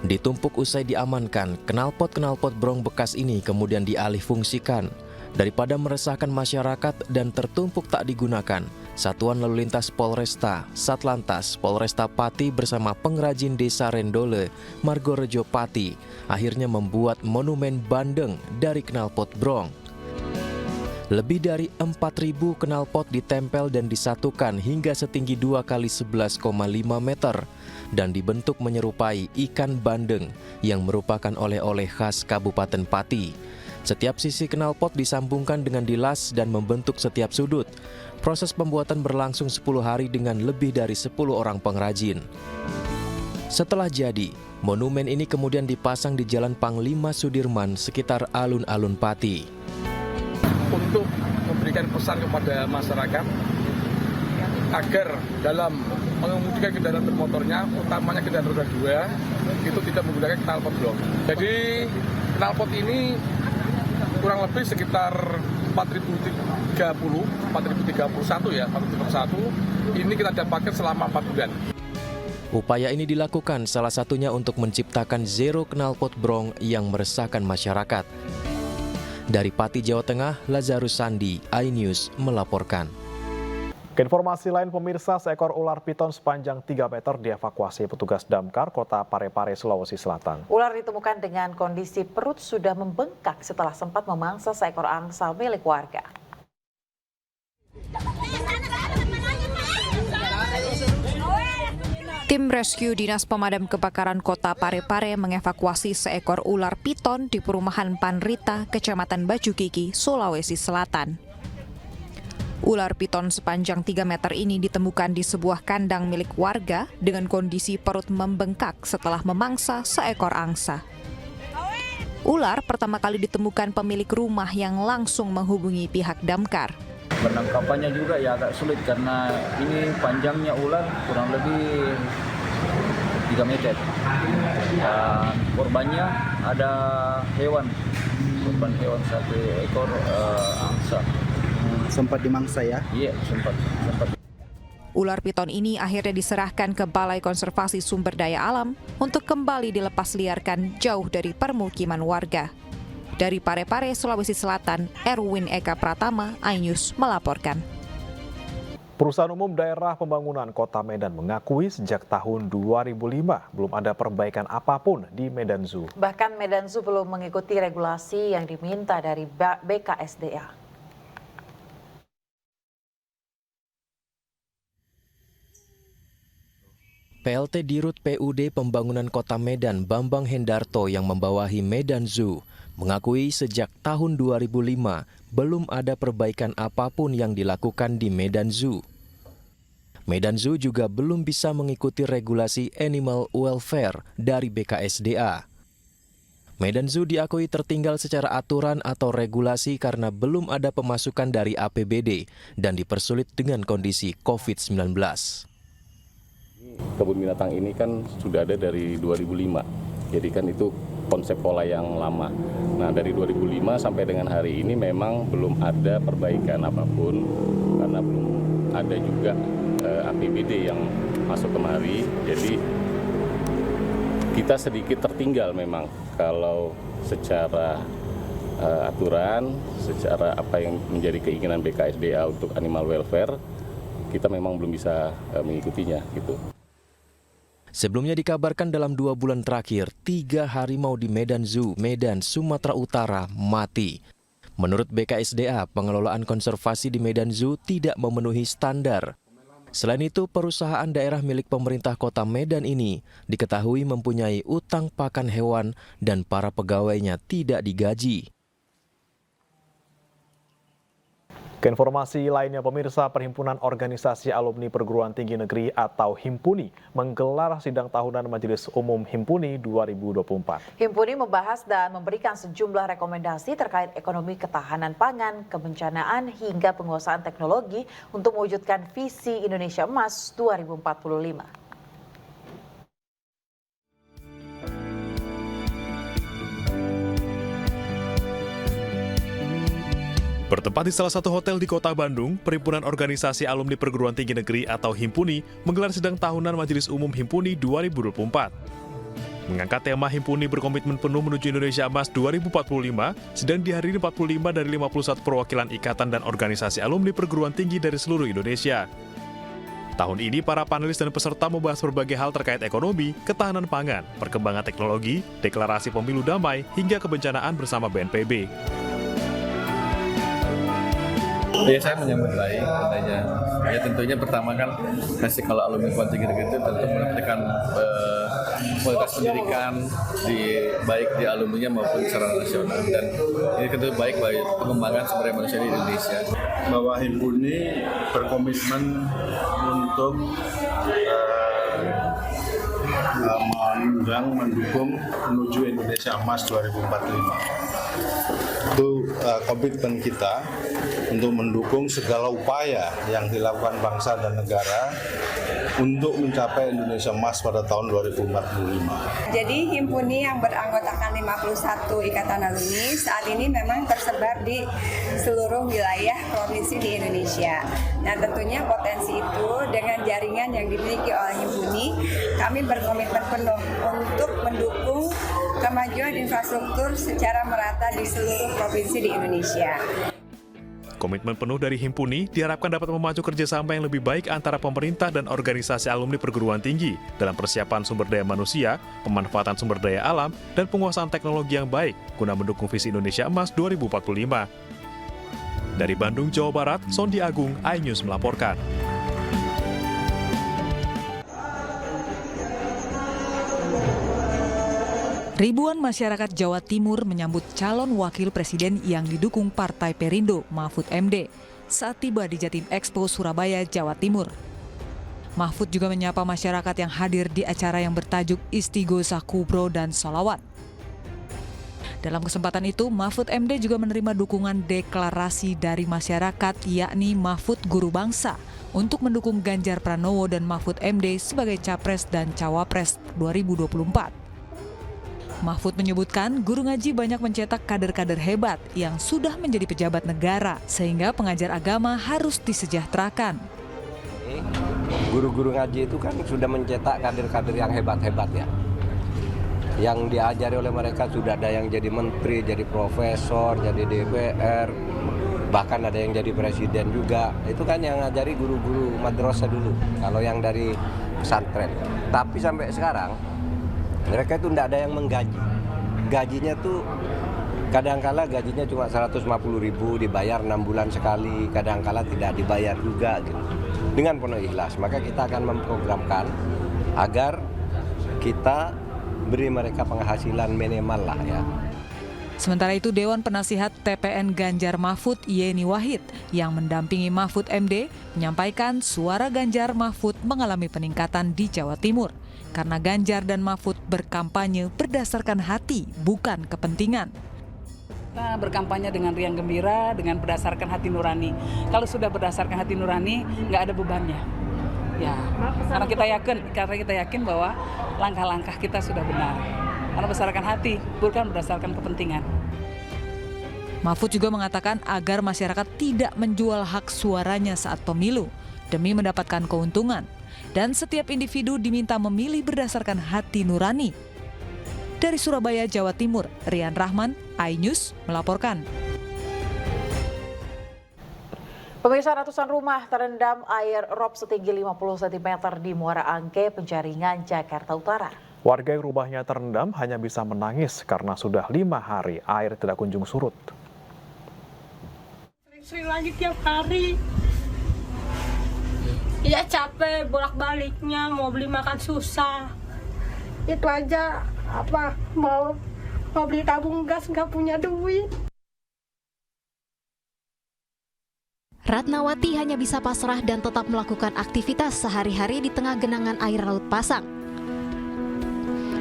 Ditumpuk usai diamankan, knalpot brong bekas ini kemudian dialih fungsikan. Daripada meresahkan masyarakat dan tertumpuk tak digunakan, Satuan Lalu Lintas Polresta, Satlantas, Polresta Pati bersama pengrajin Desa Rendole, Margorejo Pati, akhirnya membuat monumen bandeng dari knalpot brong. Lebih dari 4.000 knalpot ditempel dan disatukan hingga setinggi 2 kali 11,5 meter dan dibentuk menyerupai ikan bandeng yang merupakan oleh-oleh khas Kabupaten Pati. Setiap sisi knalpot disambungkan dengan dilas dan membentuk setiap sudut. Proses pembuatan berlangsung 10 hari dengan lebih dari 10 orang pengrajin. Setelah jadi, monumen ini kemudian dipasang di Jalan Panglima Sudirman sekitar alun-alun Pati. Untuk memberikan pesan kepada masyarakat agar dalam mengemudikan kendaraan bermotornya, utamanya kendaraan roda 2, itu tidak menggunakan knalpot brong. Jadi knalpot ini kurang lebih sekitar 4.031 ya, 4.031. Ini kita dapatkan selama 4 bulan. Upaya ini dilakukan salah satunya untuk menciptakan zero knalpot brong yang meresahkan masyarakat. Dari Pati, Jawa Tengah, Lazarus Sandi, iNews melaporkan. Informasi lain, pemirsa, seekor ular piton sepanjang 3 meter dievakuasi petugas damkar Kota Parepare, Sulawesi Selatan. Ular ditemukan dengan kondisi perut sudah membengkak setelah sempat memangsa seekor angsa milik warga. Tim rescue Dinas Pemadam Kebakaran Kota Parepare mengevakuasi seekor ular piton di perumahan Panrita, Kecamatan Baju Kiki, Sulawesi Selatan. Ular piton sepanjang 3 meter ini ditemukan di sebuah kandang milik warga dengan kondisi perut membengkak setelah memangsa seekor angsa. Ular pertama kali ditemukan pemilik rumah yang langsung menghubungi pihak damkar. Penangkapannya juga ya agak sulit karena ini panjangnya ular kurang lebih 3 meter. Dan korbannya ada korban hewan 1 ekor angsa. Sempat dimangsa ya? Iya, sempat. Ular piton ini akhirnya diserahkan ke Balai Konservasi Sumber Daya Alam untuk kembali dilepas liarkan jauh dari permukiman warga. Dari Parepare, Sulawesi Selatan, Erwin Eka Pratama, iNews melaporkan. Perusahaan Umum Daerah Pembangunan Kota Medan mengakui sejak tahun 2005 belum ada perbaikan apapun di Medan Zoo. Bahkan Medan Zoo belum mengikuti regulasi yang diminta dari BKSDA. PLT Dirut PUD Pembangunan Kota Medan Bambang Hendarto yang membawahi Medan Zoo mengakui sejak tahun 2005 belum ada perbaikan apapun yang dilakukan di Medan Zoo. Medan Zoo juga belum bisa mengikuti regulasi animal welfare dari BKSDA. Medan Zoo diakui tertinggal secara aturan atau regulasi karena belum ada pemasukan dari APBD dan dipersulit dengan kondisi COVID-19. Kebun binatang ini kan sudah ada dari 2005, jadi kan itu konsep pola yang lama. Nah, dari 2005 sampai dengan hari ini memang belum ada perbaikan apapun karena belum ada juga APBD yang masuk kemari. Jadi kita sedikit tertinggal memang kalau secara aturan, secara apa yang menjadi keinginan BKSDA untuk animal welfare, kita memang belum bisa mengikutinya gitu. Sebelumnya dikabarkan dalam 2 bulan terakhir, 3 harimau di Medan Zoo, Medan, Sumatera Utara mati. Menurut BKSDA, pengelolaan konservasi di Medan Zoo tidak memenuhi standar. Selain itu, perusahaan daerah milik pemerintah kota Medan ini diketahui mempunyai utang pakan hewan dan para pegawainya tidak digaji. Keinformasi lainnya, pemirsa, Perhimpunan Organisasi Alumni Perguruan Tinggi Negeri atau Himpuni menggelar sidang tahunan Majelis Umum Himpuni 2024. Himpuni membahas dan memberikan sejumlah rekomendasi terkait ekonomi ketahanan pangan, kebencanaan, hingga penguasaan teknologi untuk mewujudkan visi Indonesia Emas 2045. Bertempat di salah satu hotel di kota Bandung, Perhimpunan Organisasi Alumni Perguruan Tinggi Negeri atau Himpuni menggelar sidang tahunan Majelis Umum Himpuni 2024. Mengangkat tema Himpuni berkomitmen penuh menuju Indonesia Emas 2045, sidang dihadiri 45 dari 51 perwakilan ikatan dan organisasi alumni perguruan tinggi dari seluruh Indonesia. Tahun ini, para panelis dan peserta membahas berbagai hal terkait ekonomi, ketahanan pangan, perkembangan teknologi, deklarasi pemilu damai, hingga kebencanaan bersama BNPB. Ya, saya menyambut baik adanya. Ya, tentunya pertama kan masih kalau alumni perguruan tinggi negeri itu tentu menyampaikan kualitas pendidikan baik di alumninya maupun secara nasional, dan ini tentu baik bagi pengembangan sumber daya manusia di Indonesia. Bahwa Himpuni berkomitmen untuk mendukung menuju Indonesia Emas 2045. Itu komitmen kita untuk mendukung segala upaya yang dilakukan bangsa dan negara untuk mencapai Indonesia Emas pada tahun 2045. Jadi Himpuni yang beranggotakan 51 ikatan alumni saat ini memang tersebar di seluruh wilayah provinsi di Indonesia. Nah, tentunya potensi itu dengan jaringan yang dimiliki oleh Himpuni, kami berkomitmen penuh untuk mendukung kemajuan infrastruktur secara merata di seluruh provinsi di Indonesia. Komitmen penuh dari Himpuni diharapkan dapat memacu kerjasama yang lebih baik antara pemerintah dan organisasi alumni perguruan tinggi dalam persiapan sumber daya manusia, pemanfaatan sumber daya alam, dan penguasaan teknologi yang baik guna mendukung visi Indonesia Emas 2045. Dari Bandung, Jawa Barat, Sondi Agung, iNews melaporkan. Ribuan masyarakat Jawa Timur menyambut calon wakil presiden yang didukung Partai Perindo, Mahfud MD, saat tiba di Jatim Expo Surabaya, Jawa Timur. Mahfud juga menyapa masyarakat yang hadir di acara yang bertajuk Istighosah Kubro dan Sholawat. Dalam kesempatan itu, Mahfud MD juga menerima dukungan deklarasi dari masyarakat, yakni Mahfud Guru Bangsa, untuk mendukung Ganjar Pranowo dan Mahfud MD sebagai Capres dan Cawapres 2024. Mahfud menyebutkan guru ngaji banyak mencetak kader-kader hebat yang sudah menjadi pejabat negara, sehingga pengajar agama harus disejahterakan. Guru-guru ngaji itu kan sudah mencetak kader-kader yang hebat-hebat ya. Yang diajari oleh mereka sudah ada yang jadi menteri, jadi profesor, jadi DPR, bahkan ada yang jadi presiden juga. Itu kan yang ngajari guru-guru madrasah dulu, kalau yang dari pesantren. Tapi sampai sekarang mereka itu tidak ada yang menggaji. Gajinya tuh kadang-kala gajinya cuma 150.000, dibayar 6 bulan sekali, kadang-kala tidak dibayar juga gitu. Dengan penuh ikhlas, maka kita akan memprogramkan agar kita beri mereka penghasilan minimal lah ya. Sementara itu, Dewan Penasihat TPN Ganjar Mahfud Yeni Wahid yang mendampingi Mahfud MD menyampaikan suara Ganjar Mahfud mengalami peningkatan di Jawa Timur karena Ganjar dan Mahfud berkampanye berdasarkan hati, bukan kepentingan. Kita berkampanye dengan riang gembira, dengan berdasarkan hati nurani. Kalau sudah berdasarkan hati nurani, nggak ada bebannya. Ya, karena kita yakin bahwa langkah-langkah kita sudah benar. Karena berdasarkan hati, bukan berdasarkan kepentingan. Mahfud juga mengatakan agar masyarakat tidak menjual hak suaranya saat pemilu demi mendapatkan keuntungan. Dan setiap individu diminta memilih berdasarkan hati nurani. Dari Surabaya, Jawa Timur, Rian Rahman, iNews melaporkan. Pemirsa, ratusan rumah terendam air rob setinggi 50 cm di Muara Angke, Penjaringan, Jakarta Utara. Warga yang rumahnya terendam hanya bisa menangis karena sudah 5 hari air tidak kunjung surut. Sering lagi tiap hari. Ya capek bolak-baliknya, mau beli makan susah. Itu aja mau beli tabung gas nggak punya duit. Ratnawati hanya bisa pasrah dan tetap melakukan aktivitas sehari-hari di tengah genangan air laut pasang.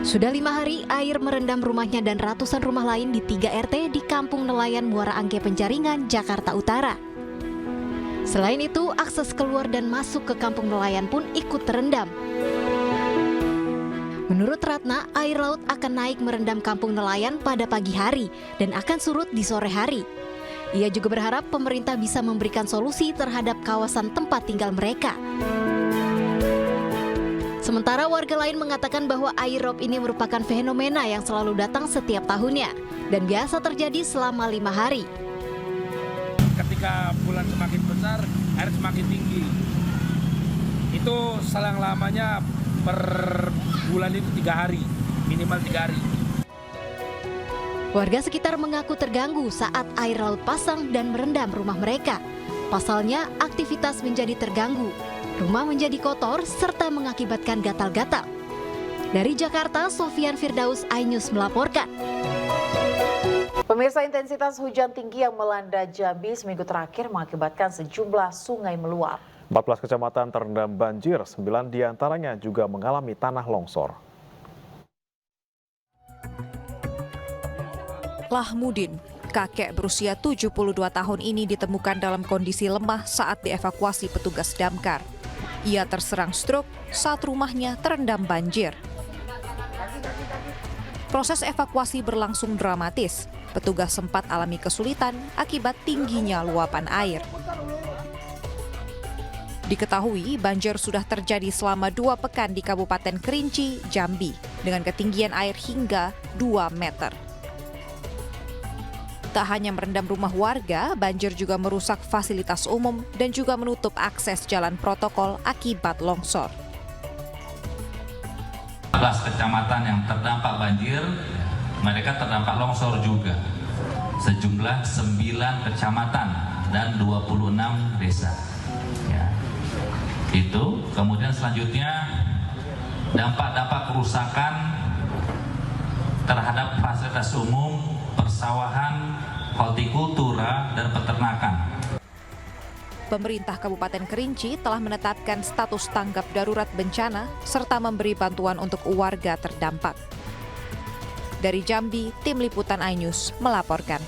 Sudah 5 hari air merendam rumahnya dan ratusan rumah lain di 3 RT di Kampung Nelayan Muara Angke, Penjaringan, Jakarta Utara. Selain itu, akses keluar dan masuk ke Kampung Nelayan pun ikut terendam. Menurut Ratna, air laut akan naik merendam Kampung Nelayan pada pagi hari dan akan surut di sore hari. Ia juga berharap pemerintah bisa memberikan solusi terhadap kawasan tempat tinggal mereka. Sementara warga lain mengatakan bahwa air rob ini merupakan fenomena yang selalu datang setiap tahunnya dan biasa terjadi selama 5 hari. Ketika bulan semakin besar, air semakin tinggi. Itu selang lamanya per bulan itu 3 hari, minimal 3 hari. Warga sekitar mengaku terganggu saat air laut pasang dan merendam rumah mereka. Pasalnya, aktivitas menjadi terganggu, rumah menjadi kotor, serta mengakibatkan gatal-gatal. Dari Jakarta, Sofian Firdaus, iNews melaporkan. Pemirsa, intensitas hujan tinggi yang melanda Jambi seminggu terakhir mengakibatkan sejumlah sungai meluap. 14 kecamatan terendam banjir, 9 diantaranya juga mengalami tanah longsor. Lahmudin, kakek berusia 72 tahun ini ditemukan dalam kondisi lemah saat dievakuasi petugas damkar. Ia terserang stroke saat rumahnya terendam banjir. Proses evakuasi berlangsung dramatis. Petugas sempat alami kesulitan akibat tingginya luapan air. Diketahui banjir sudah terjadi selama 2 pekan di Kabupaten Kerinci, Jambi, dengan ketinggian air hingga 2 meter. Tak hanya merendam rumah warga, banjir juga merusak fasilitas umum dan juga menutup akses jalan protokol akibat longsor. 14 kecamatan yang terdampak banjir, mereka terdampak longsor juga. Sejumlah 9 kecamatan dan 26 desa. Ya. Itu, kemudian selanjutnya dampak-dampak kerusakan terhadap fasilitas umum, persawahan, hortikultura, dan peternakan. Pemerintah Kabupaten Kerinci telah menetapkan status tanggap darurat bencana serta memberi bantuan untuk warga terdampak. Dari Jambi, Tim Liputan iNews melaporkan.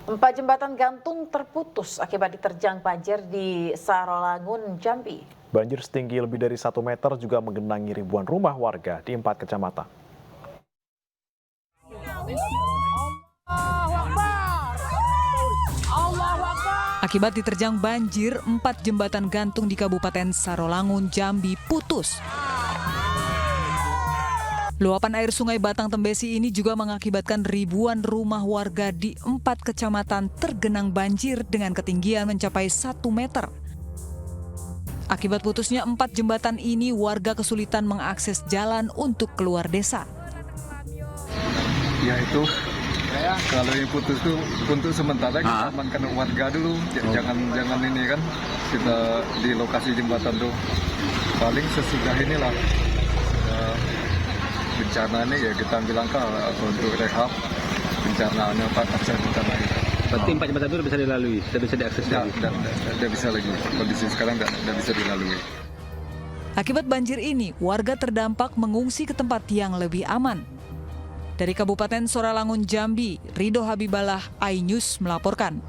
4 jembatan gantung terputus akibat diterjang banjir di Sarolangun, Jambi. Banjir setinggi lebih dari 1 meter juga menggenangi ribuan rumah warga di 4 kecamatan. Akibat diterjang banjir, 4 jembatan gantung di Kabupaten Sarolangun, Jambi putus. Luapan air Sungai Batang Tembesi ini juga mengakibatkan ribuan rumah warga di 4 kecamatan tergenang banjir dengan ketinggian mencapai 1 meter. Akibat putusnya 4 jembatan ini, warga kesulitan mengakses jalan untuk keluar desa. Ya itu, kalau ini putus tuh untuk sementara kita amankan warga dulu, jangan ini kan kita di lokasi jembatan tuh. Paling sesudah inilah bencana ini ya kita ambil langkah untuk rehab bencanaannya pasca bencana itu. Berarti 4 jembatan itu bisa dilalui, tidak bisa diakses lagi? Tidak bisa lagi, kondisi sekarang tidak bisa dilalui. Akibat banjir ini, warga terdampak mengungsi ke tempat yang lebih aman. Dari Kabupaten Soralangun, Jambi, Rido Habiballah, iNews melaporkan.